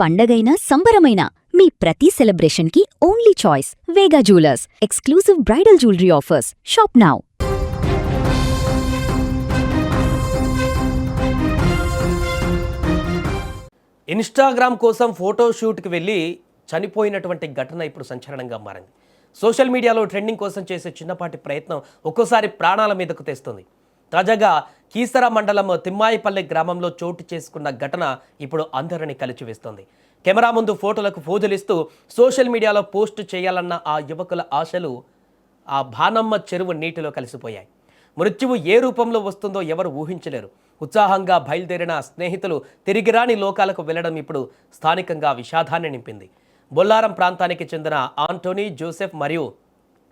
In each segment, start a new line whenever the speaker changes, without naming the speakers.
పండగైనా సంబరమైనా మీ ప్రతి సెలబ్రేషన్కి only choice Vega jewellers. Exclusive bridal jewellery offers. Shop now.
Instagram కోసం ఫోటోషూట్కి వెళ్ళి చనిపోయినటువంటి ఘటన ఇప్పుడు సంచలనంగా మారింది. సోషల్ మీడియాలో ట్రెండింగ్ కోసం చేసే చిన్నపాటి ప్రయత్నం ఒక్కోసారి ప్రాణాల మీదకు తెస్తుంది. తాజాగా కీసర మండలం తిమ్మాయిపల్లె గ్రామంలో చోటు చేసుకున్న ఘటన ఇప్పుడు అందరినీ కలిచివేస్తోంది. కెమెరా ముందు ఫోటోలకు ఫోజులిస్తూ సోషల్ మీడియాలో పోస్టు చేయాలన్న ఆ యువకుల ఆశలు ఆ భానమ్మ చెరువు నీటిలో కలిసిపోయాయి. మృత్యువు ఏ రూపంలో వస్తుందో ఎవరు ఊహించలేరు. ఉత్సాహంగా బయలుదేరిన స్నేహితులు తిరిగిరాని లోకాలకు వెళ్లడం ఇప్పుడు స్థానికంగా విషాదాన్ని నింపింది. బొల్లారం ప్రాంతానికి చెందిన ఆంటోనీ, జోసెఫ్ మరియు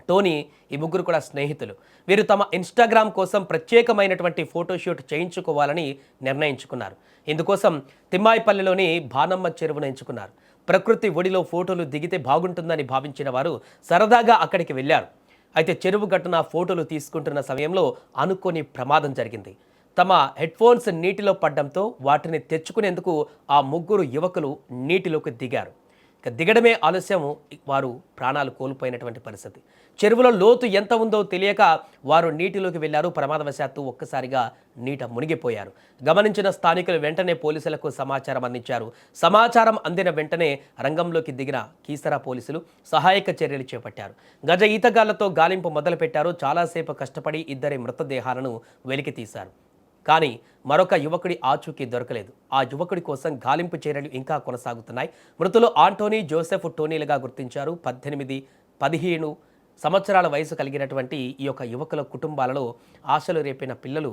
టోనీ ఈ ముగ్గురు కూడా స్నేహితులు. వీరు తమ ఇన్స్టాగ్రామ్ కోసం ప్రత్యేకమైనటువంటి ఫోటోషూట్ చేయించుకోవాలని నిర్ణయించుకున్నారు. ఇందుకోసం తిమ్మాయిపల్లిలోని భానమ్మ చెరువును ఎంచుకున్నారు. ప్రకృతి ఒడిలో ఫోటోలు దిగితే బాగుంటుందని భావించిన వారు సరదాగా అక్కడికి వెళ్ళారు. అయితే చెరువు గట్టున ఫోటోలు తీసుకుంటున్న సమయంలో అనుకోని ప్రమాదం జరిగింది. తమ హెడ్ఫోన్స్ నీటిలో పడడంతో వాటిని తెచ్చుకునేందుకు ఆ ముగ్గురు యువకులు నీటిలోకి దిగారు. దిగడమే ఆలస్యం, వారు ప్రాణాలు కోల్పోయినటువంటి పరిస్థితి. చెరువులో లోతు ఎంత ఉందో తెలియక వారు నీటిలోకి వెళ్లారు. ప్రమాదవశాత్తు ఒక్కసారిగా నీట మునిగిపోయారు. గమనించిన స్థానికులు వెంటనే పోలీసులకు సమాచారం అందించారు. సమాచారం అందిన వెంటనే రంగంలోకి దిగిన కీసర పోలీసులు సహాయక చర్యలు చేపట్టారు. గజ ఈతగాళ్లతో గాలింపు మొదలుపెట్టారు. చాలాసేపు కష్టపడి ఇద్దరి మృతదేహాలను వెలికి తీశారు. కానీ మరొక యువకుడి ఆచూకీ దొరకలేదు. ఆ యువకుడి కోసం గాలింపు చర్యలు ఇంకా కొనసాగుతున్నాయి. మృతులు ఆంటోనీ, జోసెఫ్, టోనీలుగా గుర్తించారు. 18, 15 సంవత్సరాల వయసు కలిగినటువంటి ఈ యొక్క యువకుల కుటుంబాలలో ఆశలు రేపిన పిల్లలు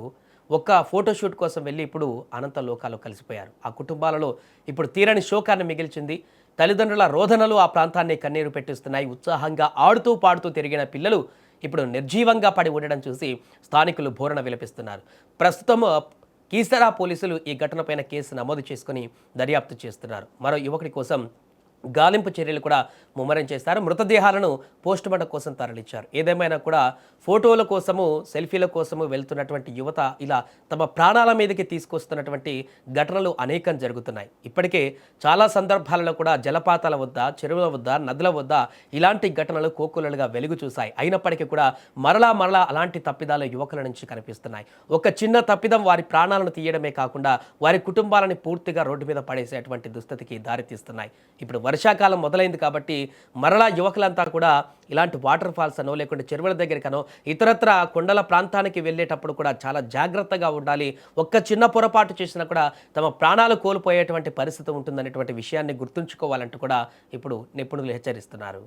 ఒక్క ఫోటోషూట్ కోసం వెళ్ళి ఇప్పుడు అనంత లోకాలు కలిసిపోయారు. ఆ కుటుంబాలలో ఇప్పుడు తీరని శోకాన్ని మిగిల్చింది. తల్లిదండ్రుల రోదనలు ఆ ప్రాంతాన్ని కన్నీరు పెట్టిస్తున్నాయి. ఉత్సాహంగా ఆడుతూ పాడుతూ తిరిగిన పిల్లలు ఇప్పుడు నిర్జీవంగా పడి ఉండడం చూసి స్థానికులు బోరణ విలపిస్తున్నారు. ప్రస్తుతం కీసరా పోలీసులు ఈ ఘటనపైన కేసు నమోదు చేసుకుని దర్యాప్తు చేస్తున్నారు. మరో యువకుడి కోసం గాలింపు చర్యలు కూడా ముమ్మరం చేస్తారు. మృతదేహాలను పోస్టుమార్టం కోసం తరలించారు. ఏదేమైనా కూడా ఫోటోల కోసము, సెల్ఫీల కోసము వెళ్తున్నటువంటి యువత ఇలా తమ ప్రాణాల మీదకి తీసుకొస్తున్నటువంటి ఘటనలు అనేకం జరుగుతున్నాయి. ఇప్పటికే చాలా సందర్భాలలో కూడా జలపాతాల వద్ద, చెరువుల వద్ద, నదుల వద్ద ఇలాంటి ఘటనలు కోకొల్లలుగా వెలుగు చూశాయి. అయినప్పటికీ కూడా మరలా అలాంటి తప్పిదాలు యువకుల నుంచి కనిపిస్తున్నాయి. ఒక చిన్న తప్పిదం వారి ప్రాణాలను తీయడమే కాకుండా వారి కుటుంబాలని పూర్తిగా రోడ్డు మీద పడేసేటువంటి దుస్థితికి దారితీస్తున్నాయి. ఇప్పుడు వర్షాకాలం మొదలైంది కాబట్టి మరలా యువకులంతా కూడా ఇలాంటి వాటర్ ఫాల్స్ అనో లేకుంటే చెరువుల దగ్గరికనో ఇతరత్ర కొండల ప్రాంతానికి వెళ్ళేటప్పుడు కూడా చాలా జాగ్రత్తగా ఉండాలి. ఒక్క చిన్న పొరపాటు చేసినా కూడా తమ ప్రాణాలు కోల్పోయేటువంటి పరిస్థితి ఉంటుందనేటువంటి విషయాన్ని గుర్తుంచుకోవాలంటూ కూడా ఇప్పుడు నిపుణులు హెచ్చరిస్తున్నారు.